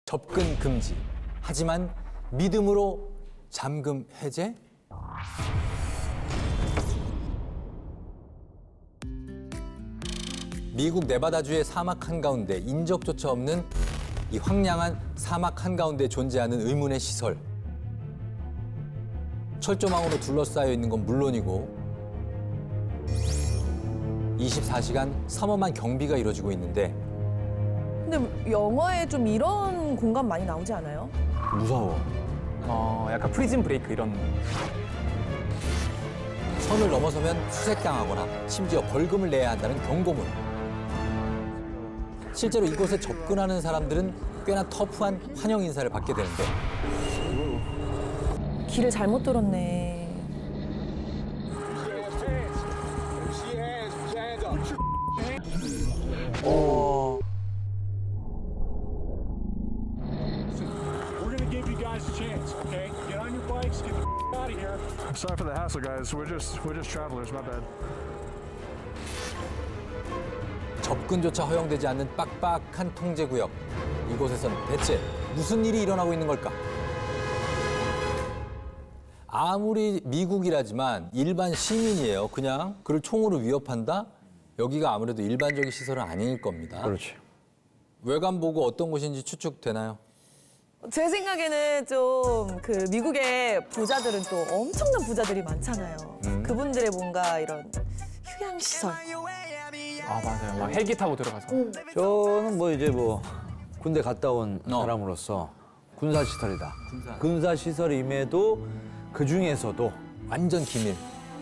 접근 금지. 하지만 믿음으로 잠금 해제? 미국 네바다주의 사막 한가운데 인적조차 없는 이 황량한 사막 한가운데 존재하는 의문의 시설. 철조망으로 둘러싸여 있는 건 물론이고 24시간 삼엄한 경비가 이루어지고 있는데 근데 영화에 좀 이런 공간 많이 나오지 않아요? 무서워. 약간 프리즌 브레이크 이런. 선을 넘어서면 수색당하거나 심지어 벌금을 내야 한다는 경고문. 실제로 이곳에 접근하는 사람들은 꽤나 터프한 환영 인사를 받게 되는데 길을 잘못 들었네. We're gonna give you guys a chance, okay? Get on your bikes, get the out of here. Sorry for the hassle, guys. We're just travelers. My bad. 접근조차 허용되지 않는 빡빡한 통제구역. 이곳에선 대체 무슨 일이 일어나고 있는 걸까? 아무리 미국이라지만 일반 시민이에요. 그냥 그를 총으로 위협한다? 여기가 아무래도 일반적인 시설은 아닐 겁니다. 그렇지. 외관 보고 어떤 곳인지 추측되나요? 제 생각에는 좀 그 미국의 부자들은 또 엄청난 부자들이 많잖아요. 그분들의 뭔가 이런 휴양시설. 아 맞아요. 막 헬기 타고 들어가서. 저는 뭐 이제 뭐 군대 갔다 온 사람으로서 군사시설이다. 군사시설임에도 그 중에서도 완전 기밀.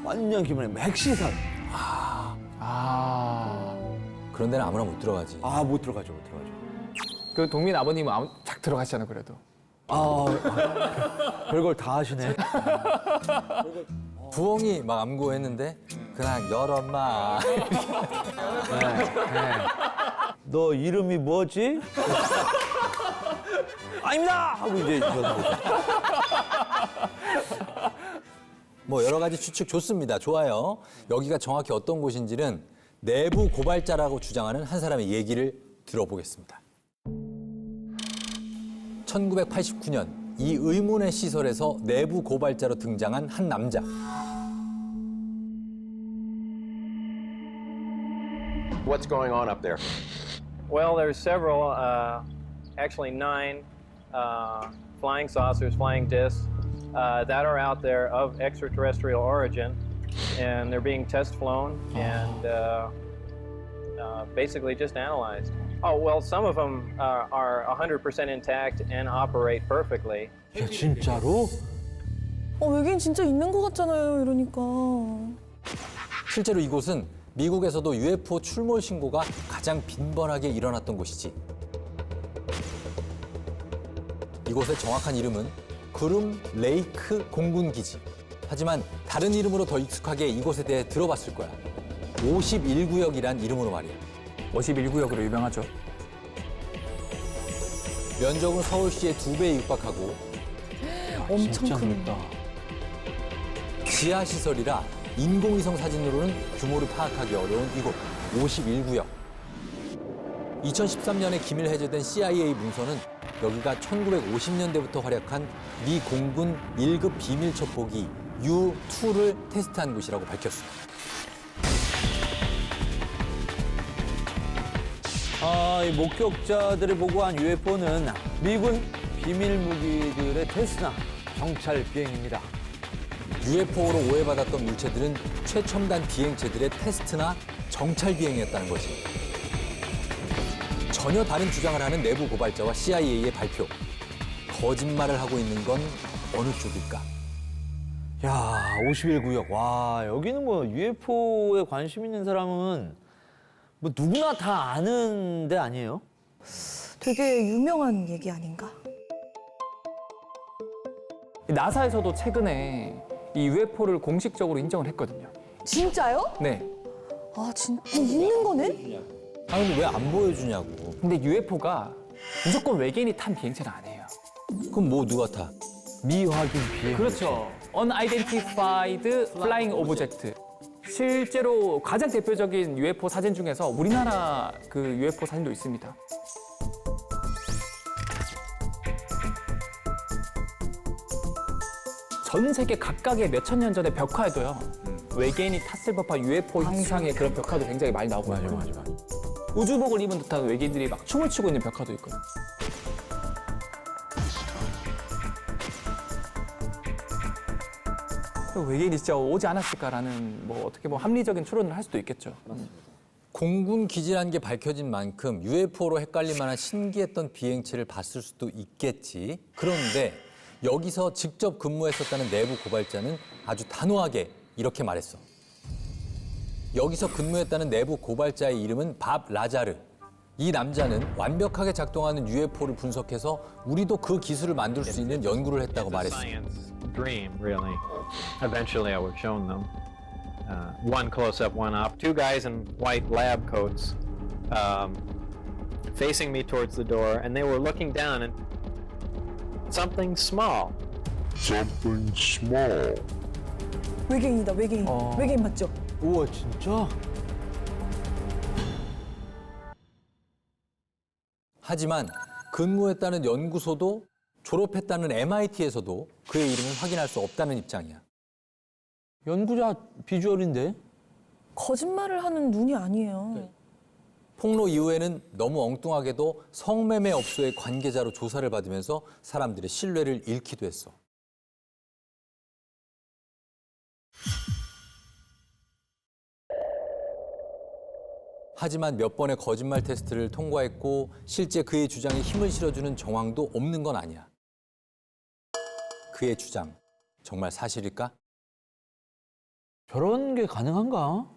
완전 기본의 핵시설. 그런 데는 아무나 못 들어가지. 아, 못 들어가죠, 못 들어가죠. 그 동민 아버님은 착 들어가시잖아요, 그래도. 별걸 다 하시네. 부엉이 막 암고했는데 그냥 열어 마. 너 이름이 뭐지? 아닙니다! 하고 이제 이러는 거죠. 뭐 여러 가지 추측 좋습니다. 좋아요. 여기가 정확히 어떤 곳인지는 내부 고발자라고 주장하는 한 사람의 얘기를 들어보겠습니다. 1989년 이 의문의 시설에서 내부 고발자로 등장한 한 남자. What's going on up there? Well, there's several, actually 9 flying saucers, flying discs that are out there of extraterrestrial origin, and they're being test flown and basically just analyzed. Oh, well, some of them are 100% intact and operate perfectly. 야, 진짜로? 외계인 진짜 있는 것 같잖아요, 이러니까. 실제로 이곳은 미국에서도 UFO 출몰 신고가 가장 빈번하게 일어났던 곳이지. 이곳의 정확한 이름은 그룸 레이크 공군기지. 하지만 다른 이름으로 더 익숙하게 이곳에 대해 들어봤을 거야. 51구역이란 이름으로 말이야. 51구역으로 유명하죠. 면적은 서울시의 2배에 육박하고 엄청 진짜 큰. 넓다. 지하시설이라 인공위성 사진으로는 규모를 파악하기 어려운 이곳 51구역. 2013년에 기밀 해제된 CIA 문서는 여기가 1950년대부터 활약한 미 공군 1급 비밀 첩보기 U-2를 테스트한 곳이라고 밝혔어요. 이 목격자들이 보고한 UFO는 미군 비밀 무기들의 테스나 정찰 비행입니다. UFO로 오해받았던 물체들은 최첨단 비행체들의 테스트나 정찰 비행이었다는 거지. 전혀 다른 주장을 하는 내부 고발자와 CIA의 발표. 거짓말을 하고 있는 건 어느 쪽일까? 야, 51구역. 와, 여기는 뭐 UFO에 관심 있는 사람은 뭐 누구나 다 아는 데 아니에요? 되게 유명한 얘기 아닌가? 나사에서도 최근에 이 UFO를 공식적으로 인정을 했거든요. 진짜요? 네. 아, 진짜 있는 거네? 아, 근데 왜 안 보여주냐고. 근데 UFO가 무조건 외계인이 탄 비행체는 아니에요. 그럼 뭐 누가 타? 미확인 비행. 그렇죠. Unidentified Flying Object. 실제로 가장 대표적인 UFO 사진 중에서 우리나라 그 UFO 사진도 있습니다. 전 세계 각각의 몇천 년 전의 벽화에도요. 외계인이 탔을 법한 UFO 형상의 그런 벽화도 굉장히 많이 나오고 있고. 맞아. 우주복을 입은 듯한 외계인들이 막 춤을 추고 있는 벽화도 있거든요. 외계인이 진짜 오지 않았을까라는 뭐 어떻게 보면 합리적인 추론을 할 수도 있겠죠. 공군 기지라는 게 밝혀진 만큼 UFO로 헷갈릴 만한 신기했던 비행체를 봤을 수도 있겠지. 그런데 여기서 직접 근무했었다는 내부 고발자는 아주 단호하게 이렇게 말했어. 여기서 근무했다는 내부 고발자의 이름은 밥 라자르. 이 남자는 완벽하게 작동하는 UFO를 분석해서 우리도 그 기술을 만들 수 있는 연구를 했다고 말했어. Science dream, really. Eventually, I was shown them. One close-up, one up. Two guys in white lab coats facing me towards the door, and they were looking down and something small. 외계인이다, 외계인. 외계인 맞죠? 우와 진짜? 하지만 근무했다는 연구소도 졸업했다는 MIT에서도 그의 이름을 확인할 수 없다는 입장이야. 연구자 비주얼인데? 거짓말을 하는 눈이 아니에요. 폭로 이후에는 너무 엉뚱하게도 성매매 업소의 관계자로 조사를 받으면서 사람들의 신뢰를 잃기도 했어. 하지만 몇 번의 거짓말 테스트를 통과했고 실제 그의 주장에 힘을 실어주는 정황도 없는 건 아니야. 그의 주장, 정말 사실일까? 저런 게 가능한가?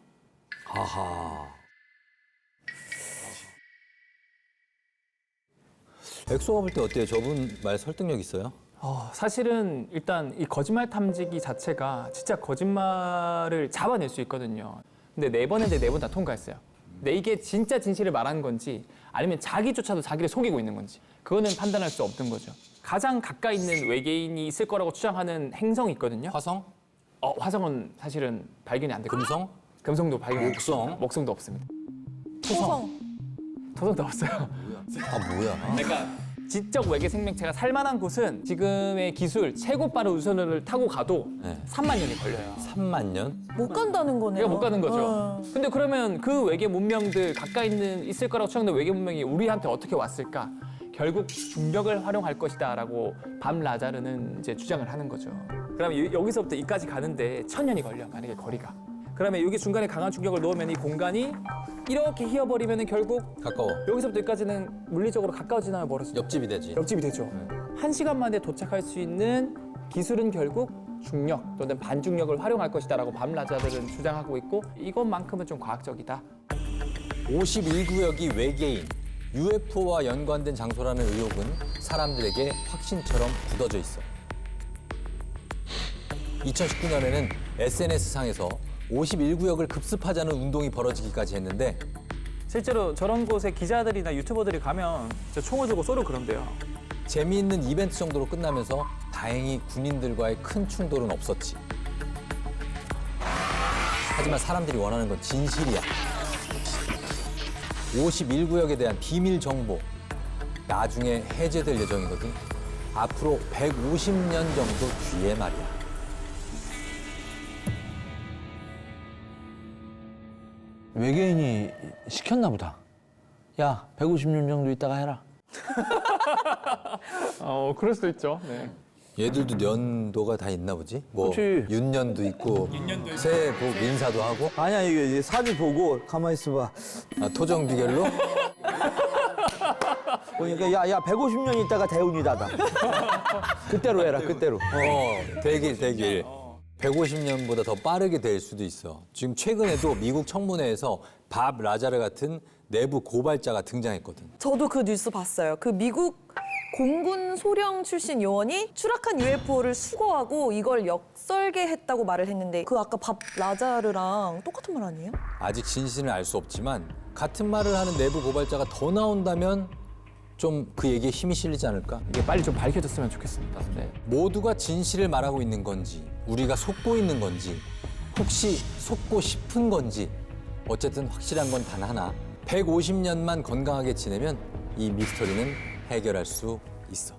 하하. 엑소가 볼 때 어때요? 저분 말 설득력 있어요? 사실은 일단 이 거짓말 탐지기 자체가 진짜 거짓말을 잡아낼 수 있거든요. 근데 4번 했는데 4번 다 통과했어요. 근데 이게 진짜 진실을 말하는 건지 아니면 자기조차도 자기를 속이고 있는 건지 그거는 판단할 수 없는 거죠. 가장 가까이 있는 외계인이 있을 거라고 추정하는 행성이 있거든요. 화성? 화성은 사실은 발견이 안 되고 금성? 금성도 발견. 목성? 목성도 없습니다. 토성. 토성도 없어요. 아 뭐야? 그러니까 지적 외계 생명체가 살만한 곳은 지금의 기술 최고 빠른 우주선을 타고 가도 네. 3만 년이 걸려요. 3만 년? 못 간다는 거네요. 우리가 못 가는 거죠. 근데 그러면 그 외계 문명들 가까이 있을 거라고 추정되는 외계 문명이 우리한테 어떻게 왔을까? 결국 중력을 활용할 것이다라고 밤 라자르는 이제 주장을 하는 거죠. 그러면 여기서부터 이까지 가는데 1000년이 걸려, 만약에 거리가. 그러면 여기 중간에 강한 충격을 넣으면 이 공간이 이렇게 휘어버리면 결국 가까워. 여기서부터 여기까지는 물리적으로 가까워지나요, 멀어지나요? 옆집이 되지. 옆집이 되죠. 1시간 만에 도착할 수 있는 기술은 결국 중력 또는 반중력을 활용할 것이다라고 밤 라자들은 주장하고 있고 이것만큼은 좀 과학적이다. 51구역이 외계인, UFO와 연관된 장소라는 의혹은 사람들에게 확신처럼 굳어져 있어. 2019년에는 SNS상에서 51구역을 급습하자는 운동이 벌어지기까지 했는데 실제로 저런 곳에 기자들이나 유튜버들이 가면 진짜 총을 들고 쏘려 그런대요. 재미있는 이벤트 정도로 끝나면서 다행히 군인들과의 큰 충돌은 없었지. 하지만 사람들이 원하는 건 진실이야. 51구역에 대한 비밀 정보 나중에 해제될 예정이거든. 앞으로 150년 정도 뒤에 말이야. 외계인이 시켰나 보다. 야, 150년 정도 있다가 해라. 그럴 수도 있죠. 네. 얘들도 년도가 다 있나 보지? 뭐 그치. 윤년도 있고 새해 복 인사도 하고 아니야, 이게 이제 사진 보고 가만히 있어봐. 토정 비결로 보니까 야 150년 있다가 대운이다다. 그때로 해라, 그때로. 대길 150년보다 더 빠르게 될 수도 있어. 지금 최근에도 미국 청문회에서 밥 라자르 같은 내부 고발자가 등장했거든. 저도 그 뉴스 봤어요. 그 미국 공군 소령 출신 요원이 추락한 UFO를 수거하고 이걸 역설계했다고 말을 했는데 그 아까 밥 라자르랑 똑같은 말 아니에요? 아직 진실은 알 수 없지만 같은 말을 하는 내부 고발자가 더 나온다면 좀 그 얘기에 힘이 실리지 않을까? 이게 빨리 좀 밝혀졌으면 좋겠습니다. 네. 모두가 진실을 말하고 있는 건지 우리가 속고 있는 건지 혹시 속고 싶은 건지 어쨌든 확실한 건 단 하나 150년만 건강하게 지내면 이 미스터리는 해결할 수 있어.